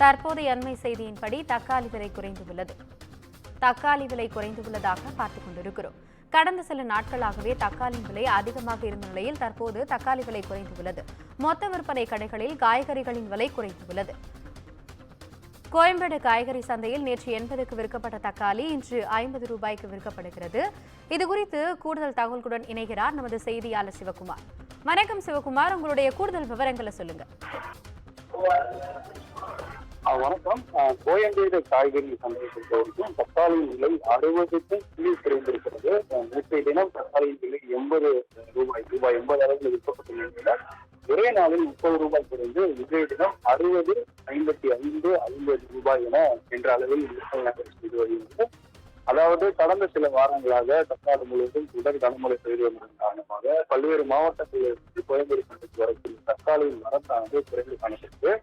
தற்போதைய அண்மை செய்தியின்படி தக்காளி விலை குறைந்துள்ளதாக பார்த்துக் கொண்டிருக்கிறோம். கடந்த சில நாட்களாகவே தக்காளியின் விலை அதிகமாக இருந்த நிலையில் தற்போது தக்காளி விலை குறைந்துள்ளது. மொத்த விற்பனை கடைகளில் காய்கறிகளின் விலை குறைந்துள்ளது. கோயம்பேடு காய்கறி சந்தையில் நேற்று 80க்கு விற்கப்பட்ட தக்காளி இன்று 50 ரூபாய்க்கு விற்கப்படுகிறது. இதுகுறித்து கூடுதல் தகவல்களுடன் இணைகிறார் நமது செய்தியாளர் சிவகுமார். வணக்கம் சிவகுமார், உங்களுடைய கூடுதல் விவரங்களை சொல்லுங்க. வணக்கம். கோயம்பேடு காய்கறி சந்தையை பொறுத்தவரைக்கும் தக்காளியின் விலை 60க்கும் கீழ் குறைந்திருக்கிறது. நேற்றைய தினம் தக்காளியின் விலை 80 ரூபாய் 80 அளவில் விற்கப்பட்டுள்ள நிலையில் ஒரே நாளில் 30 ரூபாய் குறைந்து இன்றைய தினம் 60, 55, 50 ரூபாய் என்ற அளவில் விற்பனை செய்து வருகிறது. அதாவது கடந்த சில வாரங்களாக தமிழ்நாடு முழுவதும் தொடர் கனமழை பெய்து வந்ததன் காரணமாக பல்வேறு மாவட்டங்களிலிருந்து கோயம்பேடு சந்தைக்கு வரக்கூடிய தக்காளியின் வரத்தானது குறைந்து காணப்பட்டது.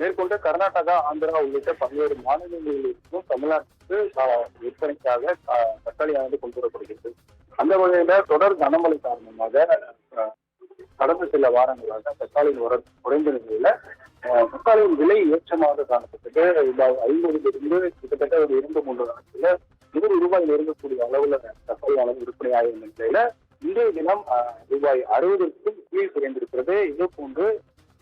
மேற்கொண்டு கர்நாடகா, ஆந்திரா உள்ளிட்ட பல்வேறு மாநிலங்களிலிருந்தும் தமிழ்நாட்டுக்கு விற்பனைக்காக தக்காளியானது கொண்டு வரப்படுகிறது. அந்த வகையில தொடர் கனமழை காரணமாக கடந்த சில வாரங்களாக தக்காளியின் வர குறைந்த நிலையில தக்காளியின் விலை ஏற்றமாக காணப்பட்டது. ரூபாய் 50 கிட்டத்தட்ட ஒரு 2-3 நாட்கள்ல 100 ரூபாயில் இருக்கக்கூடிய அளவுல தக்காளியானது விற்பனையாக இருந்த நிலையில இன்றைய தினம் ரூபாய் 60க்கும் கீழ் குறைந்திருக்கிறது. இதே போன்று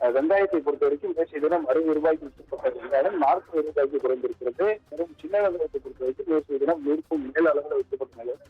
வெங்காயத்தை பொறுத்த வரைக்கும் நேற்றைய தினம் 60 ரூபாய்க்கு விற்கப்பட்ட வெங்காயம் 40 ரூபாய்க்கு குறைந்திருக்கிறது. சின்ன வெங்காயத்தை பொறுத்த வரைக்கும் நேற்றைய தினம் 100க்கும் மேல் அளவில் விற்கப்பட்ட நிலையில்